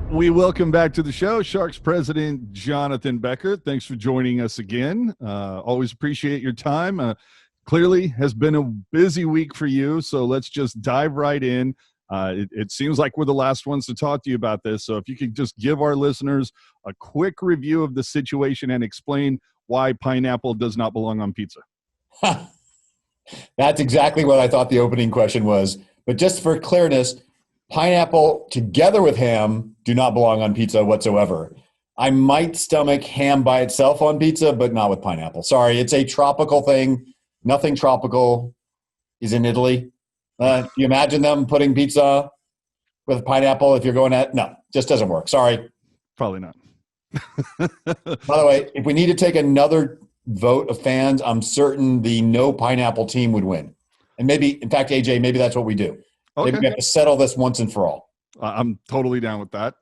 We welcome back to the show Sharks President Jonathan Becher. Thanks for joining us again. Always appreciate your time. Clearly has been a busy week for you, so let's just dive right in. It seems like we're the last ones to talk to you about this, so if you could just give our listeners a quick review of the situation and explain why pineapple does not belong on pizza. That's exactly what I thought the opening question was. But just for clearness, pineapple together with ham do not belong on pizza whatsoever. I might stomach ham by itself on pizza, but not with pineapple. Sorry, it's a tropical thing. Nothing tropical is in Italy. Do you imagine them putting pizza with pineapple if you're going at? No, just doesn't work. Sorry. Probably not. By the way, if we need to take another vote of fans, I'm certain the no pineapple team would win. And maybe, in fact, AJ, maybe that's what we do. Okay. Maybe we have to settle this once and for all. I'm totally down with that.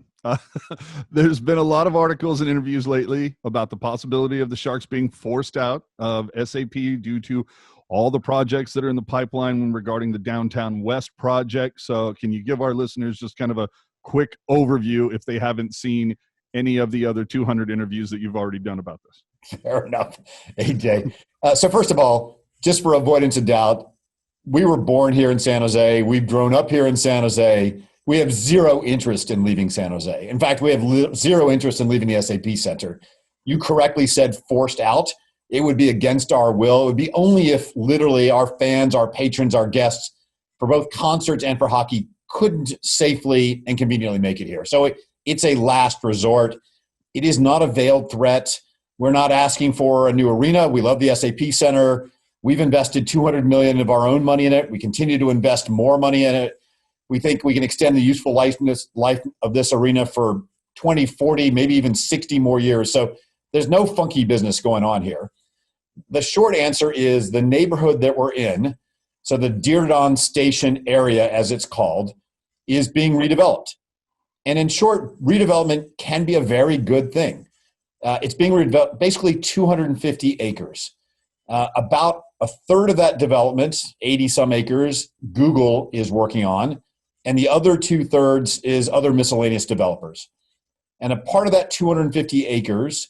There's been a lot of articles and interviews lately about the possibility of the Sharks being forced out of SAP due to all the projects that are in the pipeline regarding the Downtown West project. So can you give our listeners just kind of a quick overview if they haven't seen any of the other 200 interviews that you've already done about this? Fair enough, AJ. So first of all, just for avoidance of doubt, we were born here in San Jose. We've grown up here in San Jose. We have zero interest in leaving San Jose. In fact, we have zero interest in leaving the SAP Center. You correctly said forced out. It would be against our will. It would be only if literally our fans, our patrons, our guests for both concerts and for hockey couldn't safely and conveniently make it here. So it's a last resort. It is not a veiled threat. We're not asking for a new arena. We love the SAP Center. We've invested $200 million of our own money in it. We continue to invest more money in it. We think we can extend the useful life of this arena for 20, 40, maybe even 60 more years. So there's no funky business going on here. The short answer is the neighborhood that we're in, so the Diridon Station area, as it's called, is being redeveloped. And in short, redevelopment can be a very good thing. It's being redeveloped, basically 250 acres. About a third of that development, 80-some acres, Google is working on, and the other two-thirds is other miscellaneous developers. And a part of that 250 acres,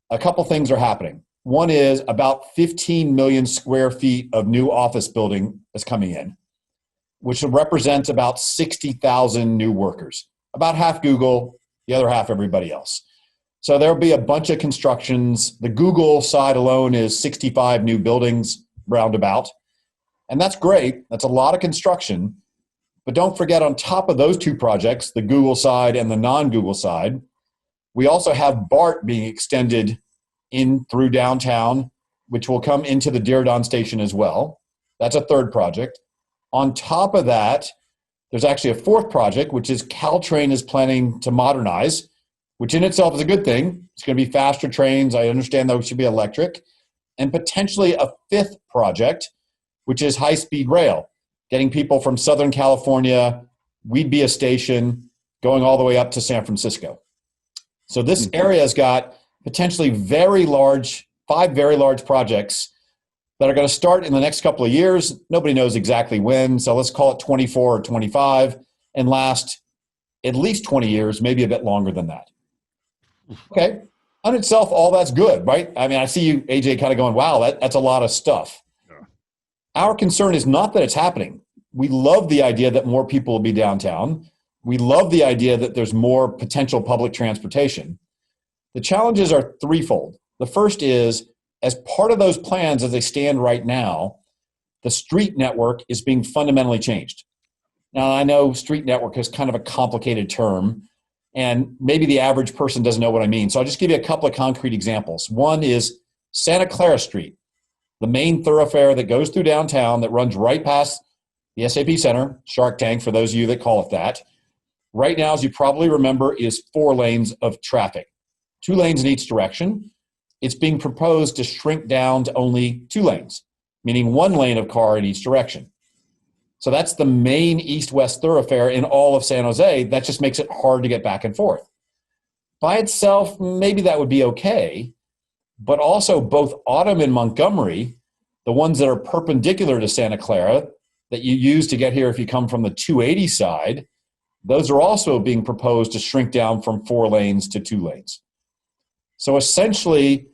a couple things are happening. One is about 15 million square feet of new office building is coming in, which represents about 60,000 new workers. About half Google, the other half everybody else. So there'll be a bunch of constructions. The Google side alone is 65 new buildings roundabout. And that's great. That's a lot of construction. But don't forget, on top of those two projects, the Google side and the non-Google side, we also have BART being extended in through downtown, which will come into the Diridon Station as well. That's a third project. On top of that, there's actually a fourth project, which is Caltrain is planning to modernize, which in itself is a good thing. It's going to be faster trains. I understand those should be electric. And potentially a fifth project, which is high-speed rail, getting people from Southern California, We'd-Be-A station, going all the way up to San Francisco. So this area has got potentially five very large projects that are going to start in the next couple of years. Nobody knows exactly when, so let's call it 24 or 25, and last at least 20 years, maybe a bit longer than that. Okay, on itself, all that's good, right? I mean, I see you, AJ, kind of going, wow, that's a lot of stuff. Yeah. Our concern is not that it's happening. We love the idea that more people will be downtown. We love the idea that there's more potential public transportation. The challenges are threefold. The first is, as part of those plans as they stand right now, the street network is being fundamentally changed. Now, I know street network is kind of a complicated term, and maybe the average person doesn't know what I mean. So I'll just give you a couple of concrete examples. One is Santa Clara Street, the main thoroughfare that goes through downtown that runs right past the SAP Center, Shark Tank, for those of you that call it that. Right now, as you probably remember, is 4 lanes of traffic, 2 lanes in each direction. It's being proposed to shrink down to only 2 lanes, meaning 1 lane of car in each direction. So that's the main east-west thoroughfare in all of San Jose. That just makes it hard to get back and forth. By itself, maybe that would be okay, but also both Autumn and Montgomery, the ones that are perpendicular to Santa Clara that you use to get here if you come from the 280 side, those are also being proposed to shrink down from 4 lanes to 2 lanes. So essentially,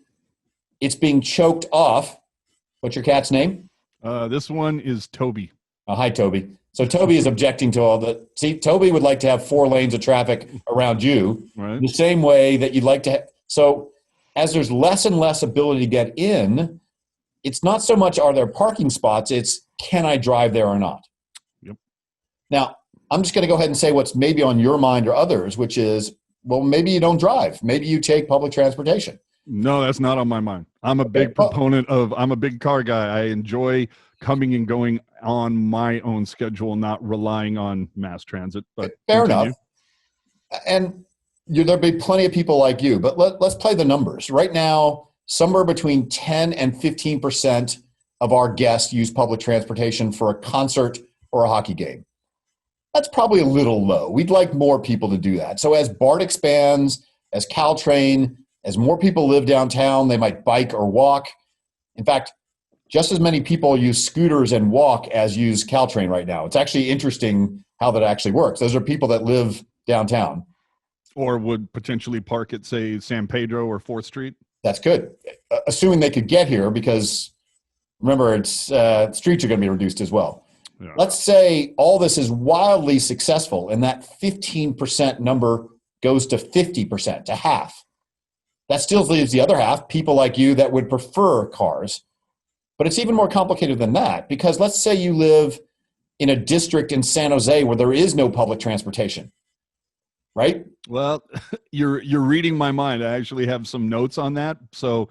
it's being choked off. What's your cat's name? This one is Toby. Hi, Toby. So Toby is objecting to all the. See, Toby would like to have 4 lanes of traffic around you, right, the same way that you'd like to. So as there's less and less ability to get in, it's not so much are there parking spots, it's can I drive there or not? Yep. Now, I'm just going to go ahead and say what's maybe on your mind or others, which is, well, maybe you don't drive. Maybe you take public transportation. No, that's not on my mind. I'm a big proponent of, I'm a big car guy. I enjoy coming and going on my own schedule, not relying on mass transit. But fair enough. And there'll be plenty of people like you, but let's play the numbers. Right now, somewhere between 10 and 15% of our guests use public transportation for a concert or a hockey game. That's probably a little low. We'd like more people to do that. So as BART expands, as Caltrain, as more people live downtown, they might bike or walk. In fact, just as many people use scooters and walk as use Caltrain right now. It's actually interesting how that actually works. Those are people that live downtown. Or would potentially park at, say, San Pedro or 4th Street. That's good. Assuming they could get here, because remember, it's streets are going to be reduced as well. Yeah. Let's say all this is wildly successful and that 15% number goes to 50%, to half. That still leaves the other half, people like you that would prefer cars. But it's even more complicated than that, because let's say you live in a district in San Jose where there is no public transportation, right? Well, you're reading my mind. I actually have some notes on that. So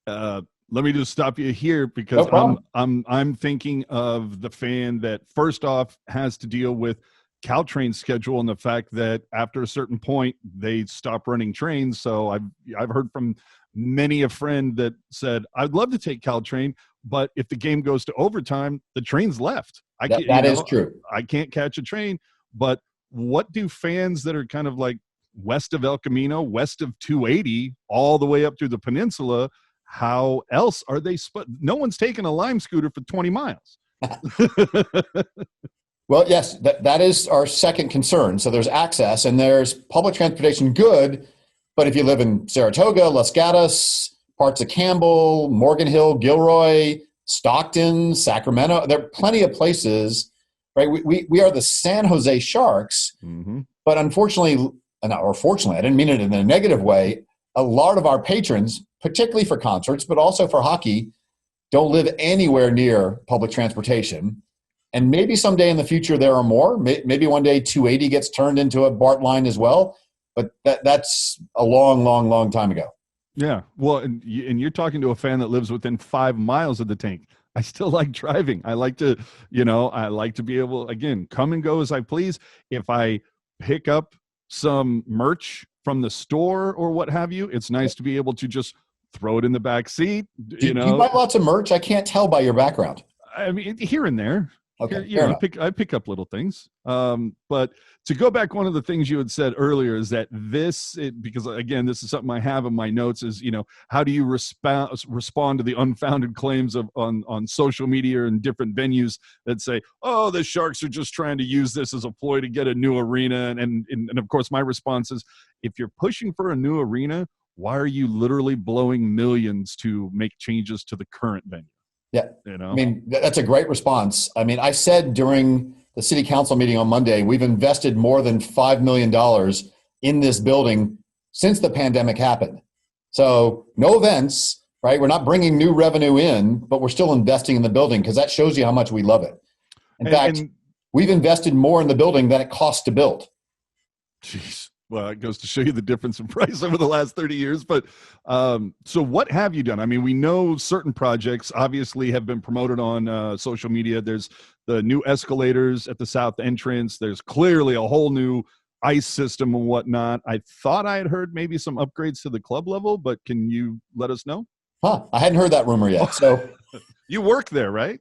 let me just stop you here, because I'm thinking of the fan that first off has to deal with Caltrain's schedule and the fact that after a certain point they stop running trains. So I've heard from many a friend that said, I'd love to take Caltrain, but if the game goes to overtime, the train's left. That is true. I can't catch a train. But what do fans that are kind of like west of El Camino, west of 280, all the way up through the peninsula, how else are they no one's taking a Lime scooter for 20 miles. Well, yes, that is our second concern. So there's access and there's public transportation, good. But if you live in Saratoga, Los Gatos, parts of Campbell, Morgan Hill, Gilroy, Stockton, Sacramento, there are plenty of places, right? We are the San Jose Sharks, but unfortunately, or fortunately, I didn't mean it in a negative way, a lot of our patrons, particularly for concerts, but also for hockey, don't live anywhere near public transportation. And maybe someday in the future there are more. Maybe one day 280 gets turned into a BART line as well. But that's a long, long, long time ago. Yeah. Well, and you're talking to a fan that lives within 5 miles of the tank. I still like driving. I like to, I like to be able, again, come and go as I please. If I pick up some merch from the store or what have you, it's nice to be able to just throw it in the back seat. Do you buy lots of merch? I can't tell by your background. I mean, here and there. Okay, I pick up little things. But to go back, one of the things you had said earlier is that because again, this is something I have in my notes is, how do you respond to the unfounded claims on social media and different venues that say, oh, the Sharks are just trying to use this as a ploy to get a new arena. And of course, my response is, if you're pushing for a new arena, why are you literally blowing millions to make changes to the current venue? Yeah. I mean, that's a great response. I mean, I said during the city council meeting on Monday, we've invested more than $5 million in this building since the pandemic happened. So no events, right? We're not bringing new revenue in, but we're still investing in the building because that shows you how much we love it. In fact, we've invested more in the building than it costs to build. Jeez. Well, it goes to show you the difference in price over the last 30 years. But so what have you done? I mean, we know certain projects obviously have been promoted on social media. There's the new escalators at the south entrance. There's clearly a whole new ice system and whatnot. I thought I had heard maybe some upgrades to the club level, but can you let us know? I hadn't heard that rumor yet. So you work there, right?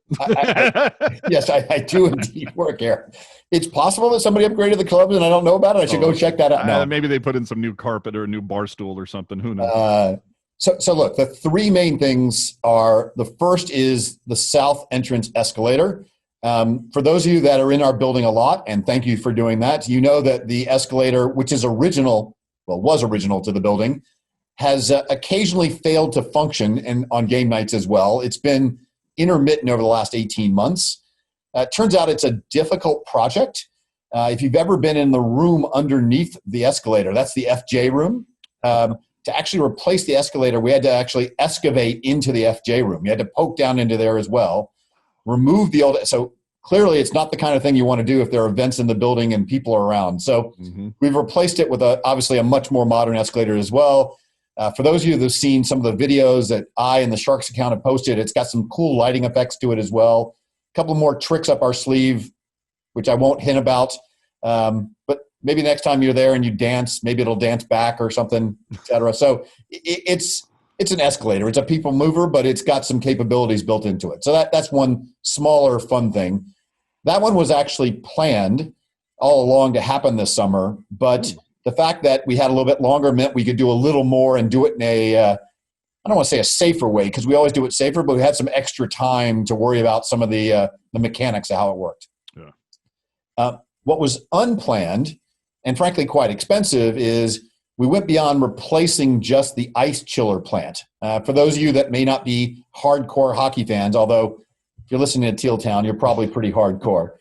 Yes, I do indeed work here. It's possible that somebody upgraded the clubs and I don't know about it. I should go check that out now. Maybe they put in some new carpet or a new bar stool or something. Who knows? So look, the three main things are, the first is the south entrance escalator. For those of you that are in our building a lot, and thank you for doing that, you know that the escalator, which is was original to the building, has occasionally failed to function on game nights as well. It's been intermittent over the last 18 months. It turns out it's a difficult project. If you've ever been in the room underneath the escalator, that's the FJ room. To actually replace the escalator, we had to actually excavate into the FJ room. You had to poke down into there as well, remove the old. So clearly, it's not the kind of thing you want to do if there are vents in the building and people are around. So we've replaced it with obviously a much more modern escalator as well. For those of you that have seen some of the videos that I and the Sharks account have posted, it's got some cool lighting effects to it as well. A couple more tricks up our sleeve, which I won't hint about. But maybe next time you're there and you dance, maybe it'll dance back or something, et cetera. So it's an escalator. It's a people mover, but it's got some capabilities built into it. So that's one smaller fun thing. That one was actually planned all along to happen this summer, but the fact that we had a little bit longer meant we could do a little more and do it in I don't want to say a safer way, because we always do it safer, but we had some extra time to worry about some of the mechanics of how it worked. Yeah. What was unplanned and frankly quite expensive is we went beyond replacing just the ice chiller plant. For those of you that may not be hardcore hockey fans, although if you're listening to Teal Town, you're probably pretty hardcore.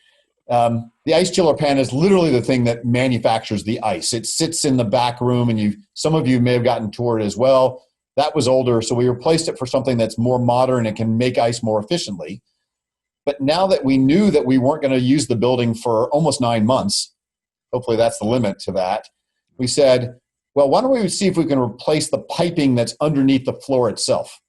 The ice chiller plant is literally the thing that manufactures the ice. It sits in the back room, and some of you may have gotten toured as well. That was older, so we replaced it for something that's more modern and can make ice more efficiently. But now that we knew that we weren't going to use the building for almost 9 months, hopefully that's the limit to that, we said, well, why don't we see if we can replace the piping that's underneath the floor itself?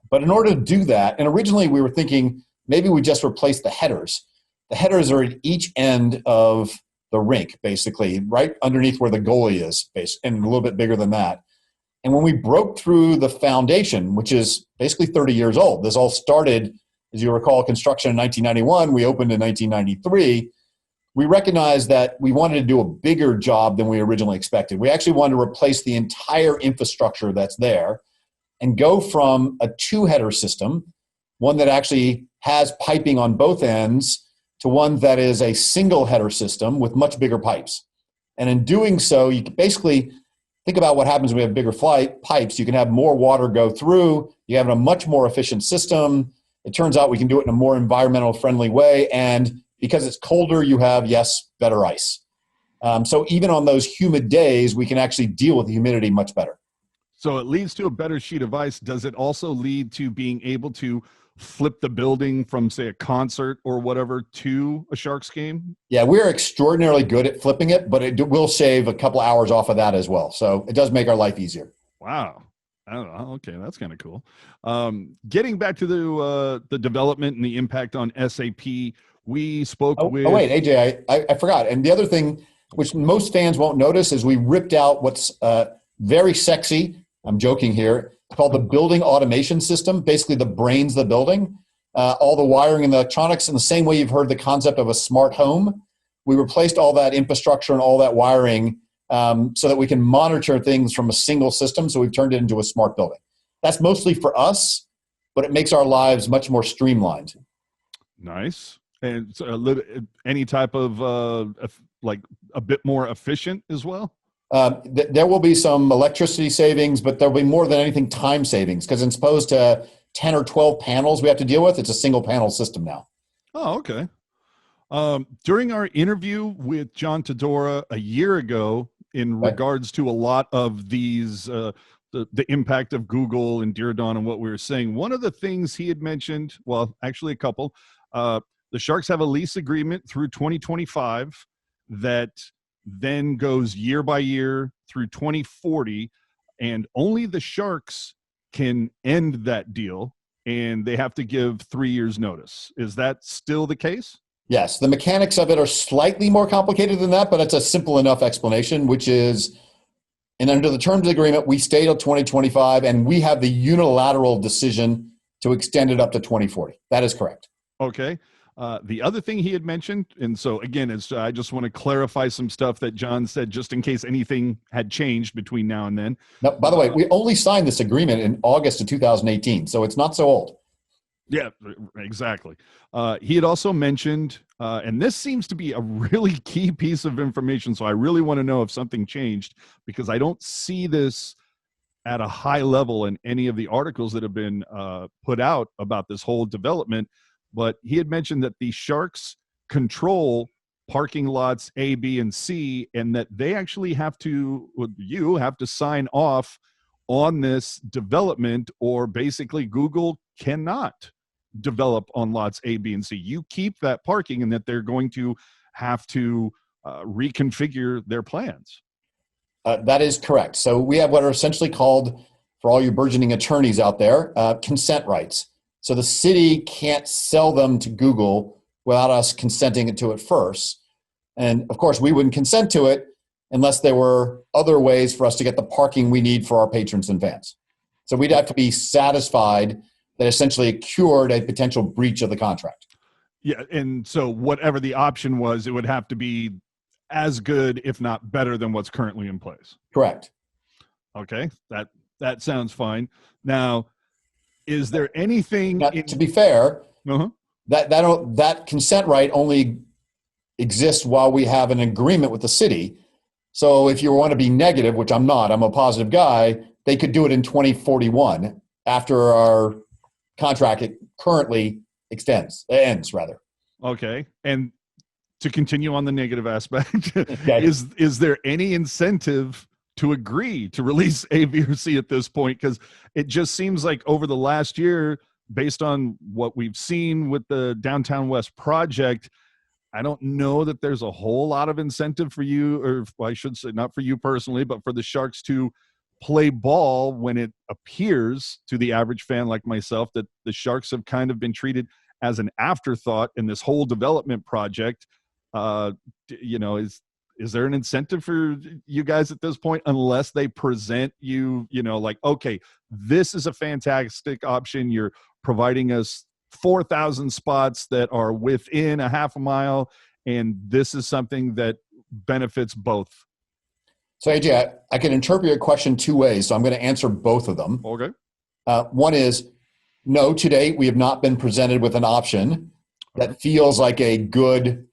But in order to do that, and originally we were thinking maybe we just replace the headers. The headers are at each end of the rink, basically, right underneath where the goalie is, and a little bit bigger than that. And when we broke through the foundation, which is basically 30 years old, this all started, as you recall, construction in 1991, we opened in 1993, we recognized that we wanted to do a bigger job than we originally expected. We actually wanted to replace the entire infrastructure that's there and go from a two-header system, one that actually has piping on both ends, to one that is a single header system with much bigger pipes. And in doing so, you can basically think about what happens when we have bigger pipes. You can have more water go through. You have a much more efficient system. It turns out we can do it in a more environmental friendly way. And because it's colder, you have, yes, better ice. So even on those humid days, we can actually deal with the humidity much better. So it leads to a better sheet of ice. Does it also lead to being able to flip the building from, say, a concert or whatever to a Sharks game? Yeah, we're extraordinarily good at flipping it, but it will shave a couple hours off of that as well. So it does make our life easier. Wow. I don't know. Okay, that's kind of cool. Getting back to the development and the impact on SAP, we spoke with... Oh, wait, AJ, I forgot. And the other thing, which most fans won't notice, is we ripped out what's very sexy, I'm joking here, called the building automation system, basically the brains of the building, all the wiring and the electronics in the same way you've heard the concept of a smart home. We replaced all that infrastructure and all that wiring so that we can monitor things from a single system. So we've turned it into a smart building. That's mostly for us, but it makes our lives much more streamlined. Nice. And so any type of like a bit more efficient as well? There will be some electricity savings, but there'll be more than anything time savings, because as opposed to 10 or 12 panels we have to deal with, it's a single panel system now. Oh, okay. During our interview with John Todora a year ago in regards to a lot of these, the impact of Google and Diridon and what we were saying, one of the things he had mentioned, well, actually a couple, the Sharks have a lease agreement through 2025 that then goes year by year through 2040, and only the Sharks can end that deal, and they have to give 3 years notice. Is that still the case? Yes. The mechanics of it are slightly more complicated than that, but it's a simple enough explanation, which is, and under the terms of the agreement, we stay till 2025, and we have the unilateral decision to extend it up to 2040. That is correct. Okay. The other thing he had mentioned, and so again, I just want to clarify some stuff that John said, just in case anything had changed between now and then. Now, by the way, we only signed this agreement in August of 2018, so it's not so old. Yeah, exactly. He had also mentioned, and this seems to be a really key piece of information. So I really want to know if something changed, because I don't see this at a high level in any of the articles that have been put out about this whole development. But he had mentioned that the Sharks control parking lots A, B, and C, and that they actually have to, you have to sign off on this development, or basically Google cannot develop on lots A, B, and C. You keep that parking, and that they're going to have to reconfigure their plans. That is correct. So we have what are essentially called, for all you burgeoning attorneys out there, consent rights. So the city can't sell them to Google without us consenting to it first. And of course, we wouldn't consent to it unless there were other ways for us to get the parking we need for our patrons and fans. So we'd have to be satisfied that essentially it cured a potential breach of the contract. Yeah, and so whatever the option was, it would have to be as good, if not better, than what's currently in place. Correct. Okay, that sounds fine. Now, is there anything? Now, to be fair, that consent right only exists while we have an agreement with the city. So if you want to be negative, which I'm not, I'm a positive guy, they could do it in 2041 after our contract currently ends rather. Okay, and to continue on the negative aspect, Okay. is there any incentive to agree to release A, B, or C at this point? Because it just seems like over the last year, based on what we've seen with the Downtown West project, I don't know that there's a whole lot of incentive for you, or I should say not for you personally, but for the Sharks to play ball when it appears to the average fan like myself that the Sharks have kind of been treated as an afterthought in this whole development project. Is there an incentive for you guys at this point, unless they present you, like, okay, this is a fantastic option. You're providing us 4,000 spots that are within a half a mile, and this is something that benefits both. So AJ, I can interpret your question two ways. So I'm going to answer both of them. Okay. One is, no, to date, we have not been presented with an option that feels like a good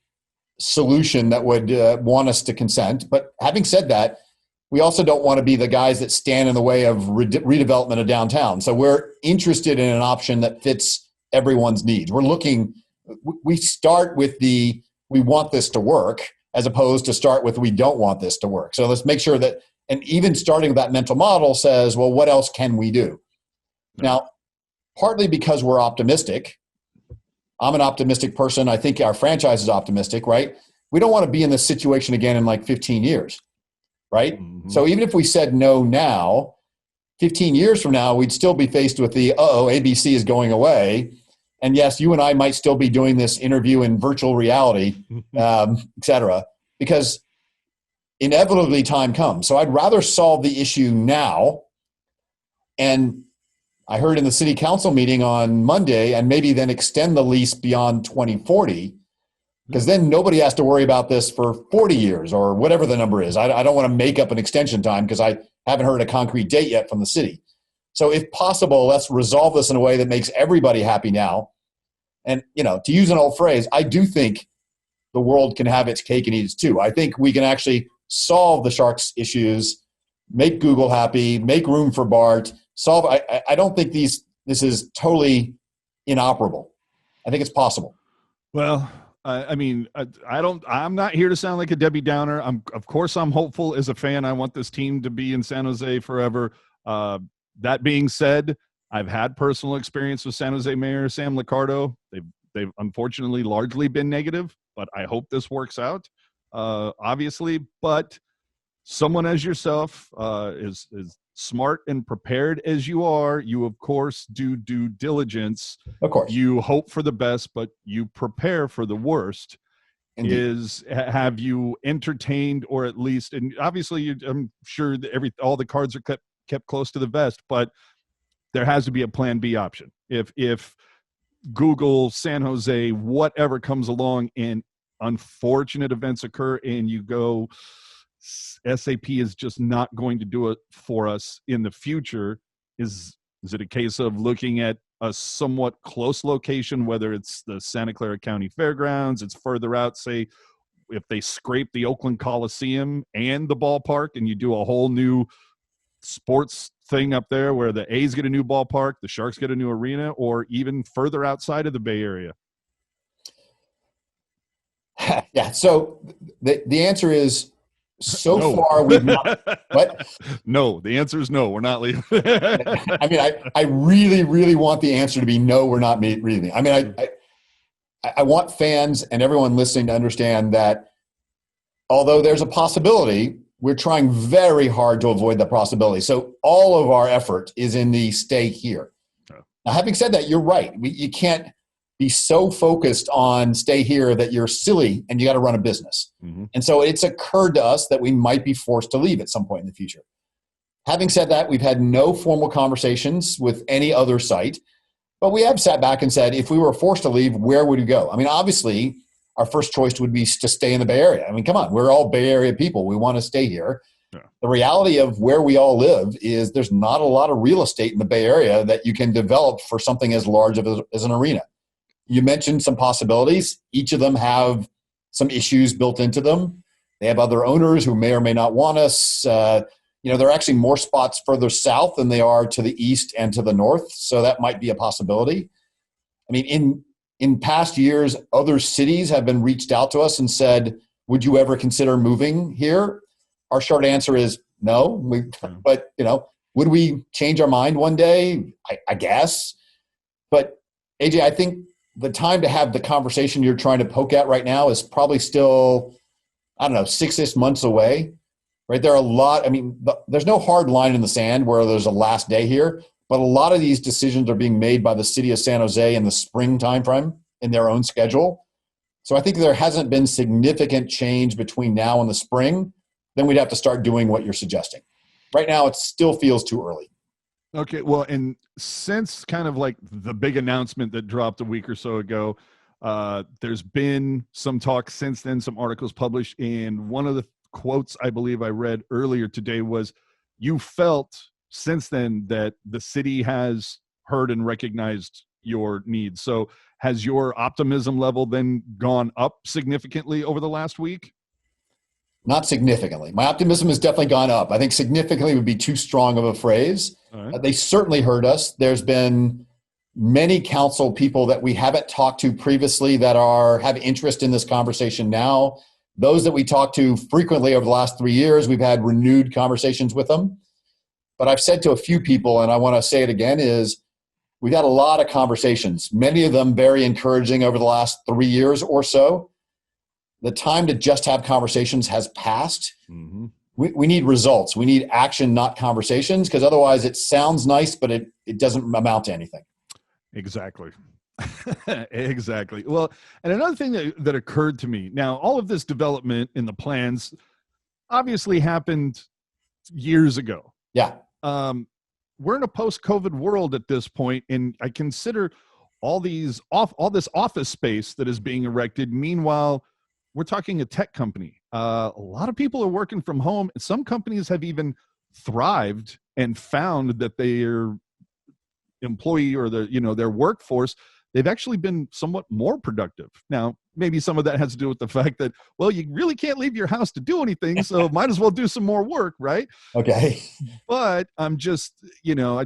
solution that would want us to consent. But having said that, we also don't want to be the guys that stand in the way of redevelopment of downtown. So we're interested in an option that fits everyone's needs. We start with we want this to work, as opposed to start with we don't want this to work. So let's make sure that, and even starting with that mental model says, well, what else can we do? No. Now, partly because we're optimistic. I'm an optimistic person. I think our franchise is optimistic, right? We don't want to be in this situation again in like 15 years, right? Mm-hmm. So even if we said no now, 15 years from now, we'd still be faced with ABC is going away. And yes, you and I might still be doing this interview in virtual reality, et cetera, because inevitably time comes. So I'd rather solve the issue now. And I heard in the city council meeting on Monday, and maybe then extend the lease beyond 2040, because then nobody has to worry about this for 40 years or whatever the number is. I don't want to make up an extension time because I haven't heard a concrete date yet from the city. So if possible, let's resolve this in a way that makes everybody happy now. And, to use an old phrase, I do think the world can have its cake and eat it too. I think we can actually solve the Sharks issues, make Google happy, make room for Bart, solve. I don't think this is totally inoperable. I think it's possible. Well, I'm not here to sound like a Debbie Downer. Of course, I'm hopeful as a fan. I want this team to be in San Jose forever. That being said, I've had personal experience with San Jose Mayor Sam Liccardo. They've unfortunately largely been negative, but I hope this works out, obviously. But someone as yourself is smart and prepared as you are. You, of course, do due diligence. Of course. You hope for the best, but you prepare for the worst. Indeed. Have you entertained, or at least, and obviously I'm sure that all the cards are kept close to the vest, but there has to be a plan B option. If Google, San Jose, whatever comes along and unfortunate events occur and you go, SAP is just not going to do it for us in the future, is it a case of looking at a somewhat close location, whether it's the Santa Clara County Fairgrounds, it's further out, say, if they scrape the Oakland Coliseum and the ballpark and you do a whole new sports thing up there where the A's get a new ballpark, the Sharks get a new arena, or even further outside of the Bay Area? Yeah. So the answer is No. far we've not. What? No. The answer is no. We're not leaving. I mean, I really, really want the answer to be no. We're not leaving. I mean, I want fans and everyone listening to understand that although there's a possibility, we're trying very hard to avoid the possibility. So all of our effort is in the stay here. Oh. Now, having said that, you're right. You can't be so focused on stay here that you're silly and you got to run a business. Mm-hmm. And so it's occurred to us that we might be forced to leave at some point in the future. Having said that, we've had no formal conversations with any other site, but we have sat back and said, if we were forced to leave, where would we go? I mean, obviously, our first choice would be to stay in the Bay Area. I mean, come on, we're all Bay Area people. We want to stay here. Yeah. The reality of where we all live is there's not a lot of real estate in the Bay Area that you can develop for something as large as an arena. You mentioned some possibilities. Each of them have some issues built into them. They have other owners who may or may not want us. There are actually more spots further south than they are to the east and to the north. So that might be a possibility. I mean, in past years, other cities have been reached out to us and said, would you ever consider moving here? Our short answer is no. But, would we change our mind one day? I guess. But AJ, I think the time to have the conversation you're trying to poke at right now is probably still, 6-ish months away, right? There are a lot, there's no hard line in the sand where there's a last day here, but a lot of these decisions are being made by the city of San Jose in the spring timeframe in their own schedule. So I think there hasn't been significant change between now and the spring. Then we'd have to start doing what you're suggesting. Right now, it still feels too early. Okay, well, and since kind of like the big announcement that dropped a week or so ago, there's been some talk since then, some articles published, and one of the quotes I believe I read earlier today was, you felt since then that the city has heard and recognized your needs. So has your optimism level then gone up significantly over the last week? Not significantly. My optimism has definitely gone up. I think significantly would be too strong of a phrase. Right. They certainly heard us. There's been many council people that we haven't talked to previously that have interest in this conversation now. Those that we talked to frequently over the last 3 years, we've had renewed conversations with them. But I've said to a few people, and I want to say it again, is we've had a lot of conversations, many of them very encouraging over the last 3 years or so. The time to just have conversations has passed. Mm-hmm. We need results. We need action, not conversations, because otherwise it sounds nice, but it doesn't amount to anything. Exactly. Exactly. Well, and another thing that occurred to me, now all of this development in the plans obviously happened years ago. Yeah. We're in a post-COVID world at this point, and I consider all this office space that is being erected. Meanwhile, we're talking a tech company. A lot of people are working from home. Some companies have even thrived and found that their employee or their workforce, they've actually been somewhat more productive. Now, maybe some of that has to do with the fact that, well, you really can't leave your house to do anything, so might as well do some more work, right? Okay. But I'm just, I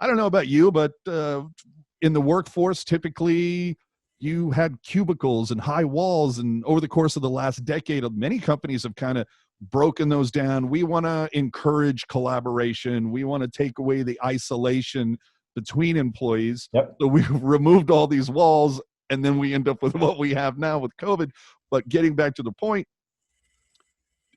don't know about you, but in the workforce, typically you had cubicles and high walls, and over the course of the last decade, many companies have kind of broken those down. We want to encourage collaboration. We want to take away the isolation between employees. Yep. So we've removed all these walls, and then we end up with what we have now with COVID. But getting back to the point,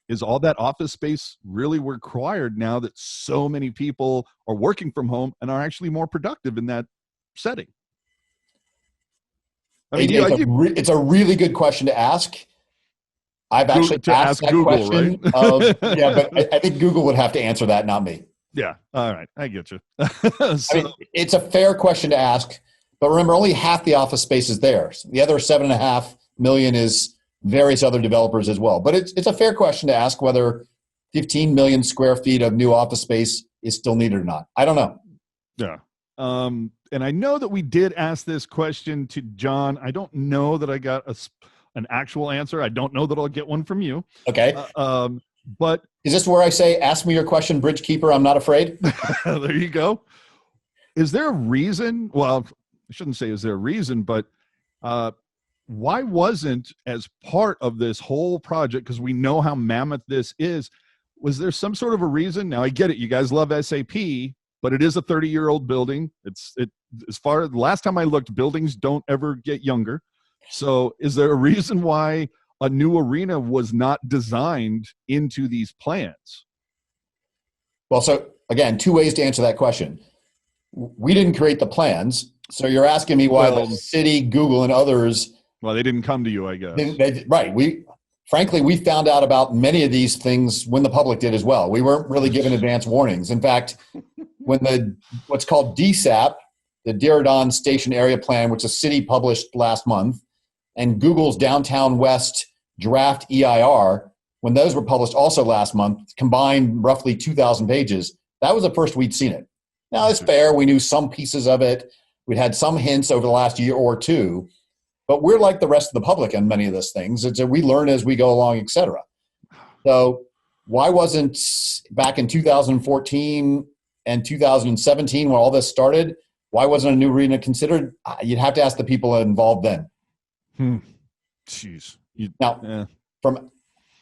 is all that office space really required now that so many people are working from home and are actually more productive in that setting? It's a really good question to ask. I've actually asked that Google, question. Right? But I think Google would have to answer that, not me. Yeah. All right. I get you. It's a fair question to ask, but remember, only half the office space is there. The other 7.5 million is various other developers as well. But it's a fair question to ask whether 15 million square feet of new office space is still needed or not. I don't know. Yeah. and I know that we did ask this question to John. I don't know that I got an actual answer. I don't know that I'll get one from you. Okay. But is this where I say, ask me your question, bridge keeper, I'm not afraid? there you go. Is there a reason? Well, I shouldn't say is there a reason, but why wasn't, as part of this whole project, because we know how mammoth this is, was there some sort of a reason? Now, I get it. You guys love SAP, but it is a 30-year-old building. Last time I looked, buildings don't ever get younger. So is there a reason why a new arena was not designed into these plans? Well, so again, two ways to answer that question. We didn't create the plans. So you're asking me why the city, Google, and others. Well, they didn't come to you, I guess. Right. Frankly, we found out about many of these things when the public did as well. We weren't really given advance warnings. In fact, when what's called DSAP, the Diridon Station Area Plan, which the city published last month, and Google's Downtown West Draft EIR, when those were published also last month, combined roughly 2,000 pages, that was the first we'd seen it. Now, it's fair. We knew some pieces of it. We'd had some hints over the last year or two, but we're like the rest of the public on many of those things. We learn as we go along, et cetera. So why wasn't back in 2014 and 2017 when all this started, why wasn't a new arena considered? You'd have to ask the people involved then. Jeez.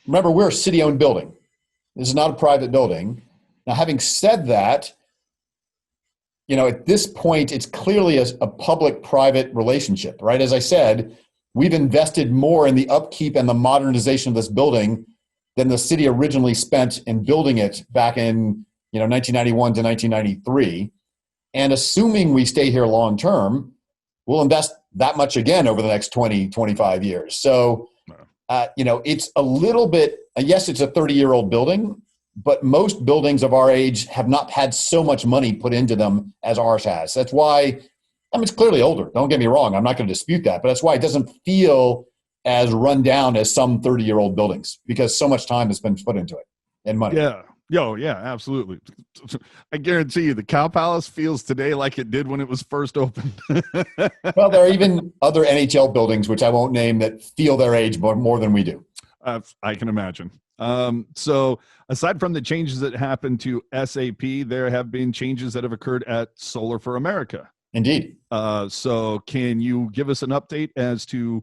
Remember, we're a city-owned building. This is not a private building. Now, having said that, at this point, it's clearly a public-private relationship, right? As I said, we've invested more in the upkeep and the modernization of this building than the city originally spent in building it back in 1991 to 1993. And assuming we stay here long-term, we'll invest that much again over the next 20, 25 years. So, it's a little bit, yes, it's a 30-year-old building, but most buildings of our age have not had so much money put into them as ours has. That's why, it's clearly older. Don't get me wrong. I'm not going to dispute that, but that's why it doesn't feel as run down as some 30-year-old buildings, because so much time has been put into it and money. Yeah. Yeah, absolutely. I guarantee you the Cow Palace feels today like it did when it was first opened. Well, there are even other NHL buildings, which I won't name, that feel their age more than we do. I can imagine. So aside from the changes that happened to SAP, there have been changes that have occurred at Solar4America. Indeed. So can you give us an update as to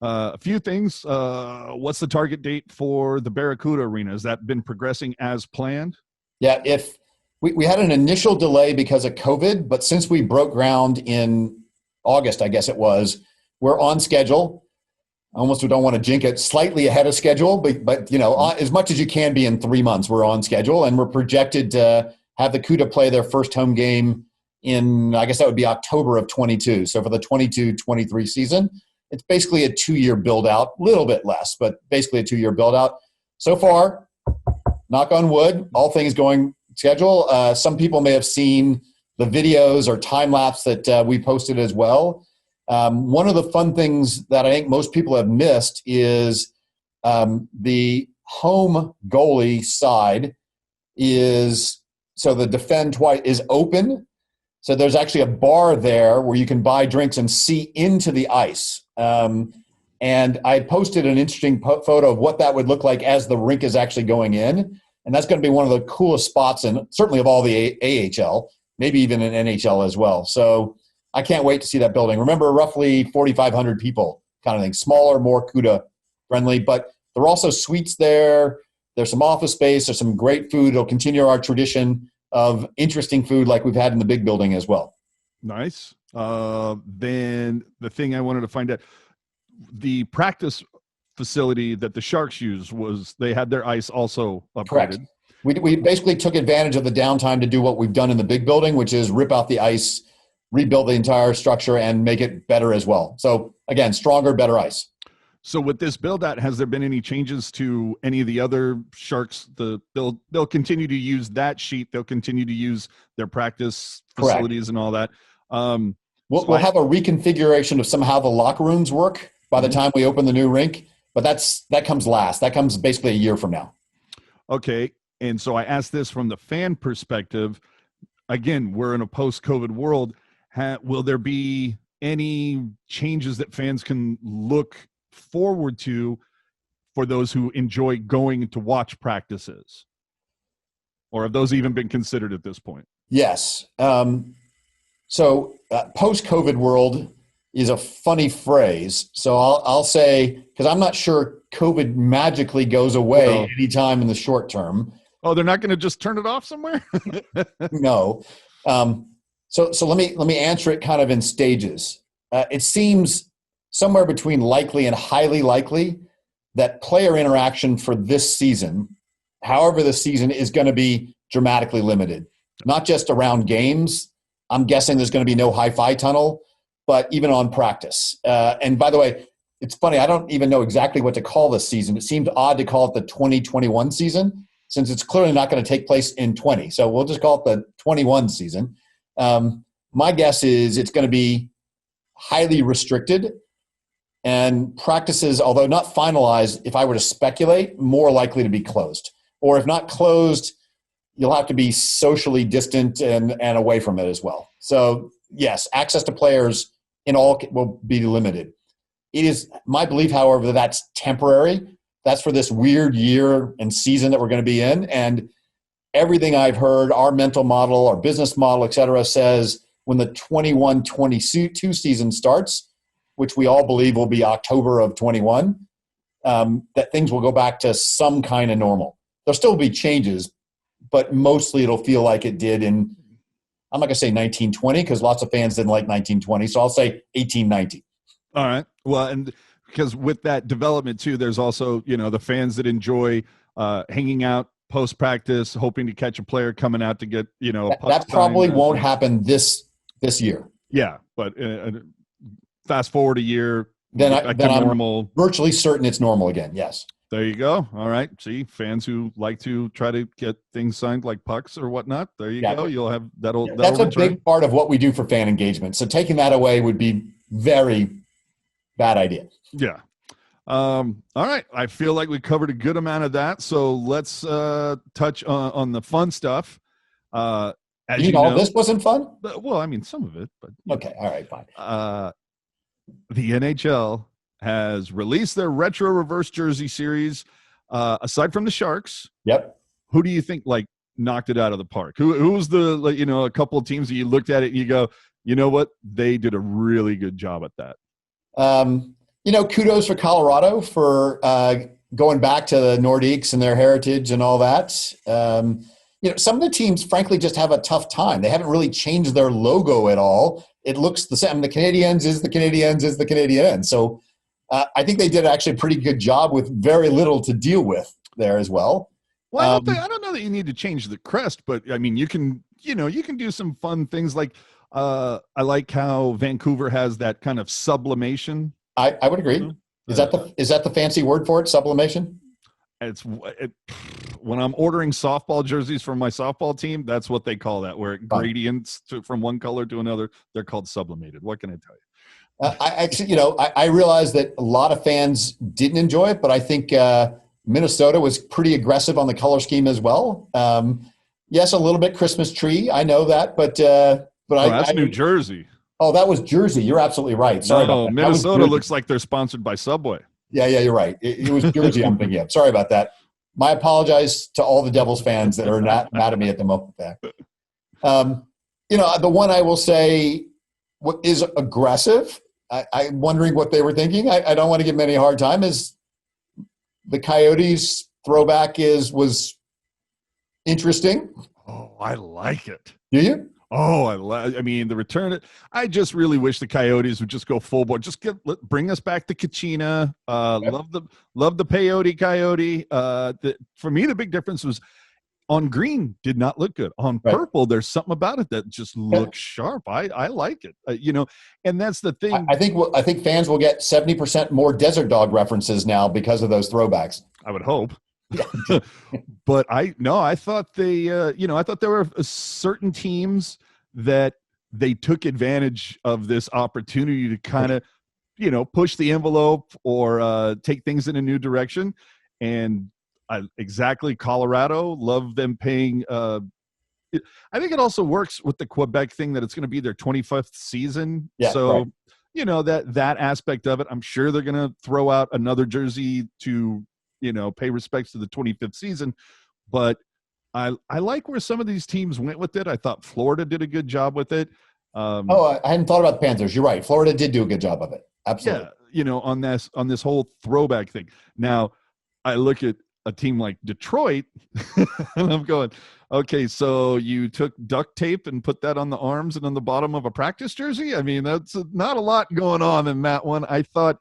a few things? What's the target date for the Barracuda Arena? Has that been progressing as planned? Yeah, if we had an initial delay because of COVID, but since we broke ground in August, I guess it was, we're on schedule. I almost don't want to jinx it, slightly ahead of schedule, but as much as you can be in 3 months, we're on schedule, and we're projected to have the CUDA play their first home game in, I guess that would be October of 22. So for the 22-23 season, it's basically a 2-year build out, a little bit less, but basically a 2-year build out. So far, knock on wood, all things going schedule. Some people may have seen the videos or time lapse that we posted as well. One of the fun things that I think most people have missed is the home goalie side so the defend twice is open. So there's actually a bar there where you can buy drinks and see into the ice. And I posted an interesting photo of what that would look like as the rink is actually going in. And that's going to be one of the coolest spots, and certainly of all the AHL, maybe even in NHL as well. So I can't wait to see that building. Remember, roughly 4,500 people kind of thing, smaller, more CUDA friendly, but there are also suites there. There's some office space. There's some great food. It'll continue our tradition of interesting food like we've had in the big building as well. Nice. Then the thing I wanted to find out, the practice facility that the Sharks use, they had their ice also upgraded. Correct. We basically took advantage of the downtime to do what we've done in the big building, which is rip out the ice, rebuild the entire structure, and make it better as well. So again, stronger, better ice. So with this build out, has there been any changes to any of the other Sharks? They'll continue to use that sheet. They'll continue to use their practice facilities. Correct. And all that. We'll have a reconfiguration of somehow the locker rooms work by the time we open the new rink, but that comes last. That comes basically a year from now. Okay. And so I asked this from the fan perspective. Again, we're in a post-COVID world. will there be any changes that fans can look forward to for those who enjoy going to watch practices? Or have those even been considered at this point? Yes. Post-COVID world is a funny phrase. So I'll say, because I'm not sure COVID magically goes away anytime in the short term. Oh, they're not going to just turn it off somewhere? No. So let me answer it kind of in stages. It seems somewhere between likely and highly likely that player interaction for this season, however the season, is going to be dramatically limited. Not just around games. I'm guessing there's going to be no hi-fi tunnel, but even on practice. And by the way, it's funny, I don't even know exactly what to call this season. It seemed odd to call it the 2021 season, since it's clearly not going to take place in 20. So we'll just call it the 21 season. My guess is it's going to be highly restricted, and practices, although not finalized, if I were to speculate, more likely to be closed. Or if not closed, you'll have to be socially distant and away from it as well. So yes, access to players in all will be limited. It is my belief, however, that that's temporary. That's for this weird year and season that we're going to be in. And everything I've heard, our mental model, our business model, et cetera, says when the 21-22 season starts, which we all believe will be October of 21, that things will go back to some kind of normal. There'll still be changes, but mostly it'll feel like it did in, I'm not going to say 1920 because lots of fans didn't like 1920, so I'll say 1890. All right. Well, and because with that development too, there's also, the fans that enjoy hanging out post-practice, hoping to catch a player coming out to get, that probably won't happen this year. Yeah, but fast forward a year, then I'm normal. Virtually certain it's normal again. Yes. There you go. All right. See, fans who like to try to get things signed like pucks or whatnot. There you go. You'll have that'll That's a big part of what we do for fan engagement. So taking that away would be very bad idea. Yeah. All right. I feel like we covered a good amount of that. So let's touch on the fun stuff. As you know, this wasn't fun? Well, I mean, some of it. But okay. All right. Fine. The NHL has released their retro reverse jersey series. Aside from the Sharks, yep. Who do you think knocked it out of the park? Who was the a couple of teams that you looked at it and you go, you know what, they did a really good job at that. Kudos for Colorado for going back to the Nordiques and their heritage and all that. Some of the teams, frankly, just have a tough time. They haven't really changed their logo at all. It looks the same. The Canadiens is the Canadiens is the Canadiens. So I think they did actually a pretty good job with very little to deal with there as well. Well, I don't know that you need to change the crest, but I mean, you can do some fun things like I like how Vancouver has that kind of sublimation. I would agree. Is that the fancy word for it? Sublimation? When I'm ordering softball jerseys for my softball team, that's what they call that, where it gradients from one color to another. They're called sublimated. What can I tell you? I realize that a lot of fans didn't enjoy it, but I think Minnesota was pretty aggressive on the color scheme as well. Yes, a little bit Christmas tree. I know that, but that's New Jersey. Oh, that was Jersey. You're absolutely right. Sorry about that. Minnesota looks like they're sponsored by Subway. Yeah, you're right. It was Jersey I'm thinking of. Sorry about that. My apologize to all the Devils fans that are not mad at me at the moment there. The one I will say is aggressive. I'm wondering what they were thinking. I don't want to give them any hard time. Is the Coyotes throwback was interesting. Oh, I like it. Do you? Oh, I mean, the return. I just really wish the Coyotes would just go full board. Just bring us back to Kachina. Love the Peyote Coyote. For me, the big difference was on green did not look good. On purple, there's something about it that just looks sharp. I like it. And that's the thing. I think fans will get 70% more Desert Dog references now because of those throwbacks. I would hope. But I thought I thought there were certain teams that they took advantage of this opportunity to kind of, push the envelope or take things in a new direction. And exactly, Colorado, love them paying I think it also works with the Quebec thing that it's going to be their 25th season. Yeah, So, right. that aspect of it, I'm sure they're going to throw out another jersey to, pay respects to the 25th season. But I like where some of these teams went with it. I thought Florida did a good job with it. I hadn't thought about the Panthers. You're right. Florida did do a good job of it. Absolutely. Yeah, on this whole throwback thing. Now, I look at a team like Detroit, and I'm going, okay, so you took duct tape and put that on the arms and on the bottom of a practice jersey? I mean, that's not a lot going on in that one. I thought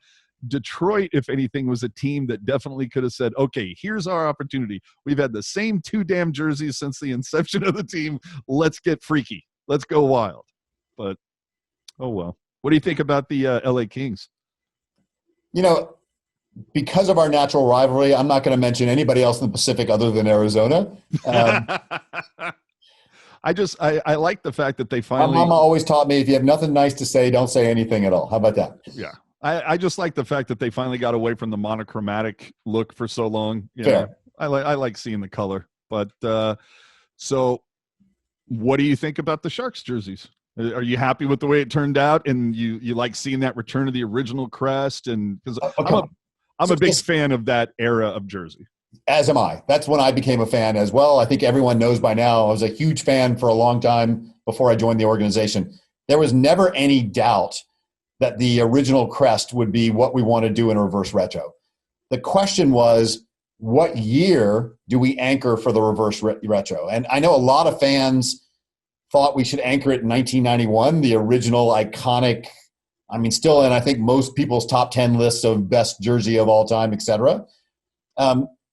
Detroit, if anything, was a team that definitely could have said, okay, here's our opportunity. We've had the same 2 damn jerseys since the inception of the team. Let's get freaky. Let's go wild. But, oh well. What do you think about the LA Kings? Because of our natural rivalry, I'm not going to mention anybody else in the Pacific other than Arizona. I like the fact that they finally. My mama always taught me, if you have nothing nice to say, don't say anything at all. How about that? Yeah. I just like the fact that they finally got away from the monochromatic look for so long. Fair. I like seeing the color. But so what do you think about the Sharks jerseys? Are you happy with the way it turned out? And you like seeing that return to the original crest? And because I'm a big fan of that era of jersey. As am I. That's when I became a fan as well. I think everyone knows by now. I was a huge fan for a long time before I joined the organization. There was never any doubt that the original crest would be what we want to do in a reverse retro. The question was, what year do we anchor for the reverse retro? And I know a lot of fans thought we should anchor it in 1991, the original iconic, still in I think most people's top 10 lists of best jersey of all time, et cetera.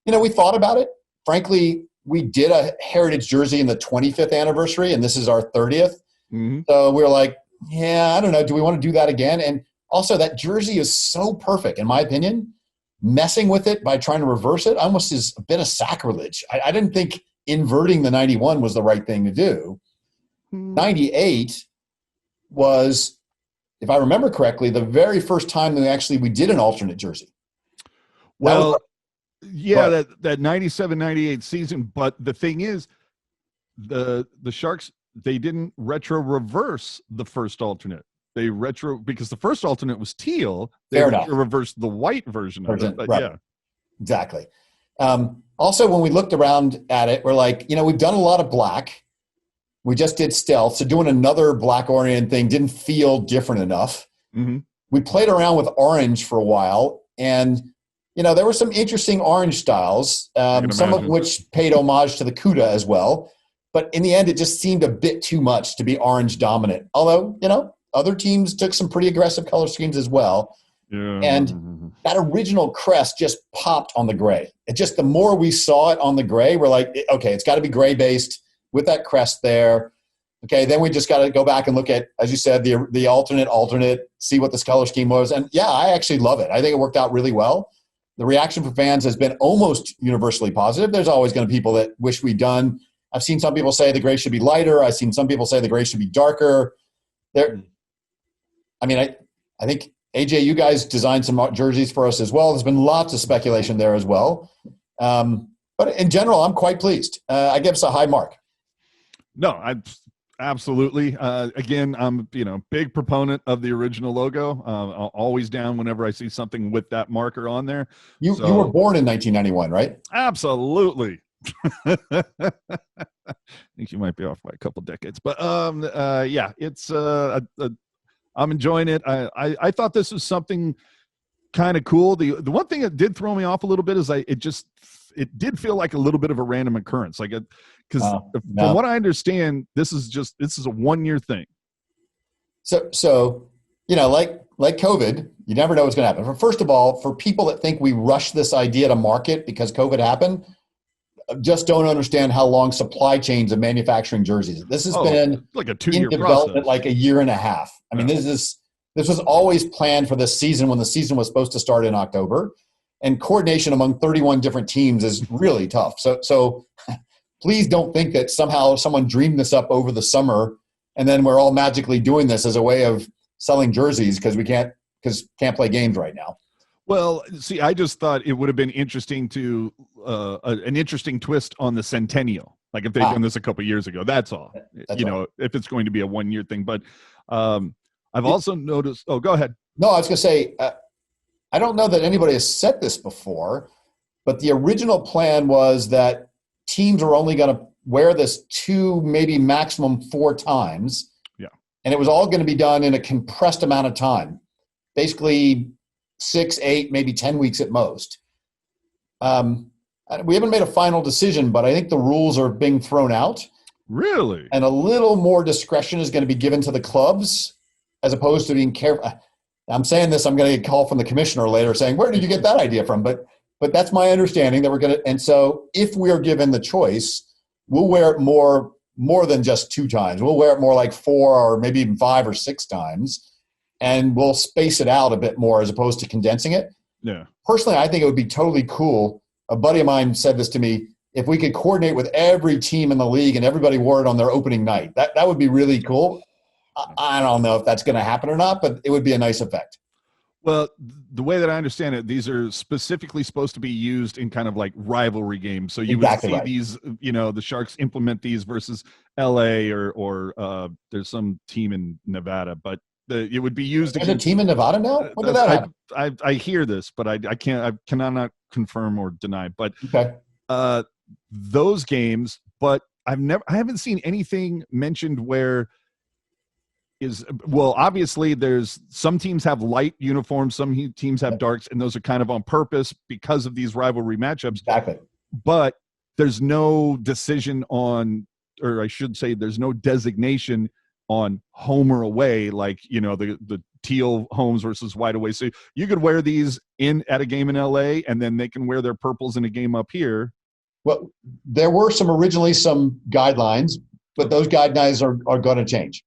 We thought about it. Frankly, we did a heritage jersey in the 25th anniversary, and this is our 30th. Mm-hmm. So we were like, yeah, I don't know. Do we want to do that again? And also, that jersey is so perfect, in my opinion. Messing with it by trying to reverse it almost is a bit of sacrilege. I didn't think inverting the 91 was the right thing to do. 98 was, if I remember correctly, the very first time that we did an alternate jersey. Well, that 97-98 season. But the thing is, the Sharks, they didn't retro reverse the first alternate. They because the first alternate was teal. They reversed the white version of it. But right. Yeah, exactly. Also, when we looked around at it, we're like, we've done a lot of black. We just did stealth, so doing another black orient thing didn't feel different enough. Mm-hmm. We played around with orange for a while, and there were some interesting orange styles, some of which paid homage to the CUDA as well. But in the end, it just seemed a bit too much to be orange dominant. Although, other teams took some pretty aggressive color schemes as well. Yeah. And that original crest just popped on the gray. The more we saw it on the gray, we're like, okay, it's got to be gray based with that crest there. Okay, then we just got to go back and look at, as you said, the alternate, see what this color scheme was. And yeah, I actually love it. I think it worked out really well. The reaction from fans has been almost universally positive. There's always going to be people that wish we'd done. I've seen some people say the gray should be lighter. I've seen some people say the gray should be darker. I think, AJ, you guys designed some jerseys for us as well. There's been lots of speculation there as well. But in general, I'm quite pleased. I give us a high mark. No, I absolutely. Again, I'm big proponent of the original logo. Always down whenever I see something with that marker on there. You were born in 1991, right? Absolutely. I think you might be off by a couple decades, but yeah, it's I'm enjoying it. I thought this was something kind of cool. The one thing that did throw me off a little bit is it did feel like a little bit of a random occurrence, because from what I understand, this is a 1-year thing. So like COVID, you never know what's going to happen. First of all, for people that think we rushed this idea to market because COVID happened, just don't understand how long supply chains of manufacturing jerseys. This has been like a 2-year development, process. like a year and a half. I mean, this was always planned for this season when the season was supposed to start in October, and coordination among 31 different teams is really tough. So please don't think that somehow someone dreamed this up over the summer and then we're all magically doing this as a way of selling jerseys because can't play games right now. Well, see, I just thought it would have been interesting to an interesting twist on the centennial Like if they've done this a couple of years ago, that's all. That's right. If it's going to be a 1 year thing. But I've also noticed. Oh, go ahead. No, I was going to say, I don't know that anybody has said this before, but the original plan was that teams are only going to wear this 2, maybe maximum 4 times. Yeah. And it was all going to be done in a compressed amount of time, basically 6, 8, maybe 10 weeks at most. We haven't made a final decision, but I think the rules are being thrown out. Really? And a little more discretion is going to be given to the clubs as opposed to being careful. I'm saying this, I'm going to get a call from the commissioner later saying, where did you get that idea from? But that's my understanding that we're going to. And so if we are given the choice, we'll wear it more than just 2 times. We'll wear it more like 4 or maybe even 5 or 6 times. And we'll space it out a bit more as opposed to condensing it. Yeah. Personally, I think it would be totally cool. A buddy of mine said this to me. If we could coordinate with every team in the league and everybody wore it on their opening night, that would be really cool. I don't know if that's going to happen or not, but it would be a nice effect. Well, the way that I understand it, these are specifically supposed to be used in kind of like rivalry games. So you would see these, the Sharks implement these versus LA or there's some team in Nevada, but it would be used. There's a team in Nevada now? When did that happen? I hear this, but I cannot confirm or deny. But those games, but I haven't seen anything mentioned where obviously there's some teams have light uniforms, some teams have darks, and those are kind of on purpose because of these rivalry matchups. Exactly. But there's no decision on, or I should say there's no designation on home or away, like, the teal homes versus white away. So you could wear these at a game in LA, and then they can wear their purples in a game up here. Well, there were originally some guidelines, but those guidelines are going to change.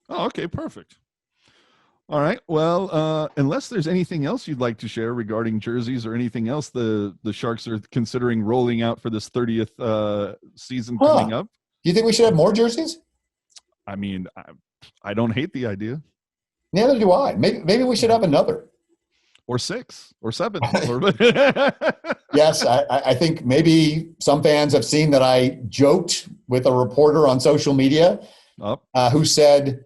Oh, okay, perfect. All right. Well, unless there's anything else you'd like to share regarding jerseys or anything else the Sharks are considering rolling out for this 30th season coming up. Do you think we should have more jerseys? I mean, I don't hate the idea. Neither do I. Maybe we should have another. Or 6 or 7. Yes, I think maybe some fans have seen that I joked with a reporter on social media who said,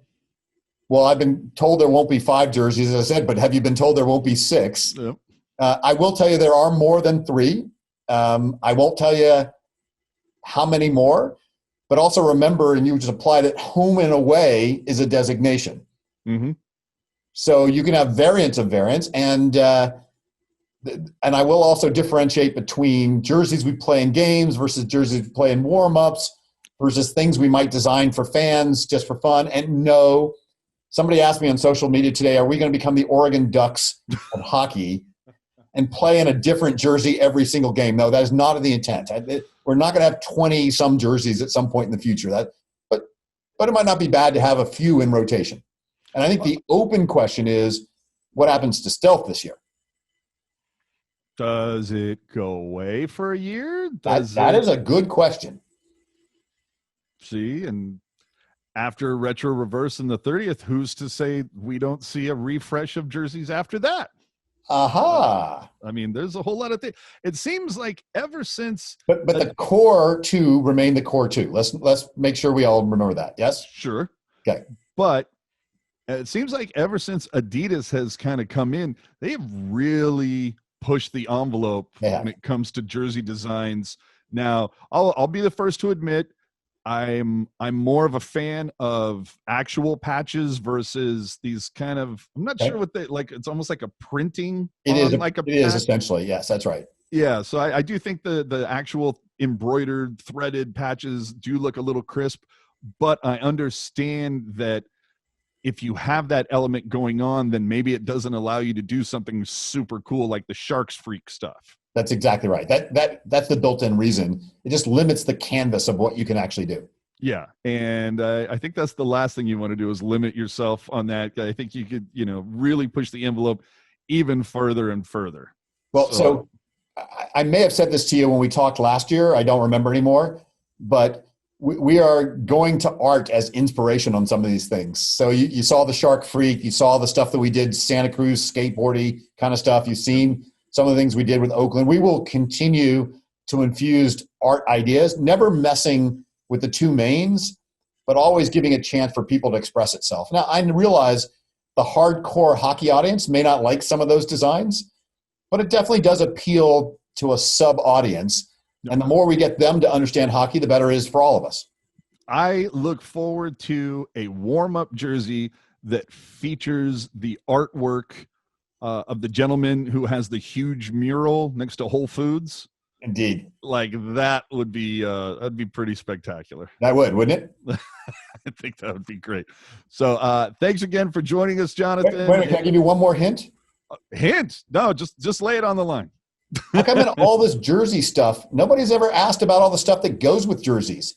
well, I've been told there won't be 5 jerseys, as I said, but have you been told there won't be 6? Yep. I will tell you there are more than 3. I won't tell you how many more, but also remember, and you just apply that home and away is a designation. Mm-hmm. So you can have variants of variants, and I will also differentiate between jerseys we play in games versus jerseys we play in warm-ups versus things we might design for fans just for fun. And no, somebody asked me on social media today, are we going to become the Oregon Ducks of hockey and play in a different jersey every single game? No, that is not the intent. We're not going to have 20-some jerseys at some point in the future. But it might not be bad to have a few in rotation. And I think the open question is, what happens to stealth this year? Does it go away for a year? That is a good question. See, and after retro reverse in the 30th, who's to say we don't see a refresh of jerseys after that? Aha. I mean, there's a whole lot of things. It seems like ever since. But the core 2 remain the core 2. Let's make sure we all remember that. Yes? Sure. Okay. But it seems like ever since Adidas has kind of come in, they have really pushed the envelope when it comes to jersey designs. Now, I'll be the first to admit I'm more of a fan of actual patches versus these kind of, I'm not sure what they like. It's almost like a printing. It is essentially. Yes, that's right. Yeah. So I do think the actual embroidered threaded patches do look a little crisp, but I understand that if you have that element going on, then maybe it doesn't allow you to do something super cool like the Sharks Freak stuff. That's exactly right. That's the built-in reason. It just limits the canvas of what you can actually do. Yeah, and I think that's the last thing you want to do is limit yourself on that. I think you could, really push the envelope even further and further. Well, so I may have said this to you when we talked last year. I don't remember anymore, but we are going to art as inspiration on some of these things. So you saw the Shark Freak, you saw the stuff that we did, Santa Cruz skateboardy kind of stuff. You've seen some of the things we did with Oakland. We will continue to infused art ideas, never messing with the two mains, but always giving a chance for people to express itself. Now, I realize the hardcore hockey audience may not like some of those designs, but it definitely does appeal to a sub-audience. And the more we get them to understand hockey, the better it is for all of us. I look forward to a warm-up jersey that features the artwork of the gentleman who has the huge mural next to Whole Foods. Indeed. Like that would be that'd be pretty spectacular. That would, wouldn't it? I think that would be great. So thanks again for joining us, Jonathan. Wait a minute, can I give you one more hint? Hint? No, just lay it on the line. How come in all this jersey stuff, nobody's ever asked about all the stuff that goes with jerseys?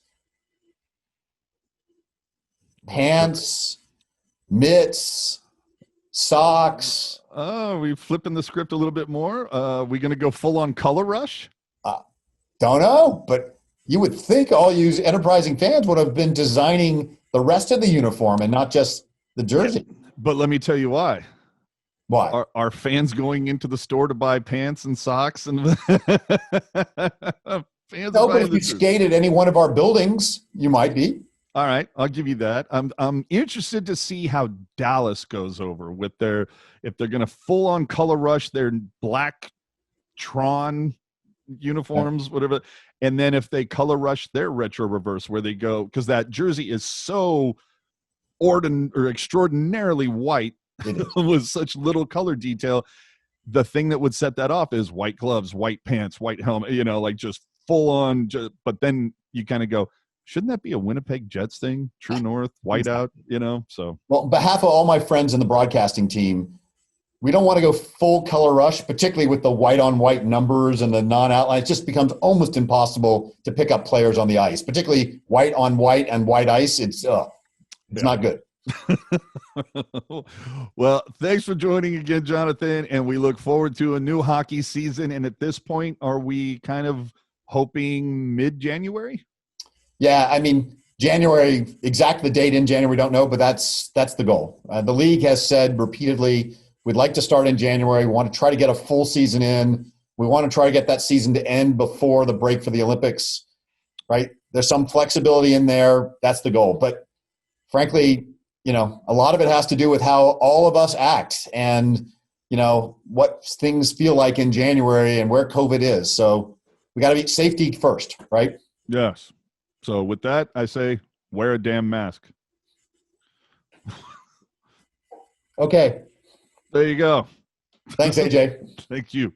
Pants, mitts, socks. Oh, we flipping the script a little bit more. We going to go full on color rush? Don't know, but you would think all you enterprising fans would have been designing the rest of the uniform and not just the jersey. Yeah, but let me tell you why. Why? Are fans going into the store to buy pants and socks and fans? No, but if you skate at any one of our buildings, you might be. All right, I'll give you that. I'm interested to see how Dallas goes over with if they're going to full on color rush their black Tron uniforms, whatever, and then if they color rush their retro reverse, where they go, because that jersey is so extraordinarily white with such little color detail. The thing that would set that off is white gloves, white pants, white helmet. Like just full on. But then you kind of go, shouldn't that be a Winnipeg Jets thing? True North, whiteout, so. Well, on behalf of all my friends in the broadcasting team, we don't want to go full color rush, particularly with the white on white numbers and the non-outline. It just becomes almost impossible to pick up players on the ice, particularly white on white and white ice. It's not good. Well, thanks for joining again, Jonathan, and we look forward to a new hockey season. And at this point, are we kind of hoping mid-January? Yeah, I mean, January, exactly the date in January, we don't know, but that's the goal. The league has said repeatedly, we'd like to start in January. We want to try to get a full season in. We want to try to get that season to end before the break for the Olympics, right? There's some flexibility in there. That's the goal. But frankly, a lot of it has to do with how all of us act and, what things feel like in January and where COVID is. So we got to be safety first, right? Yes. So with that, I say, wear a damn mask. Okay. There you go. Thanks, AJ. Thank you.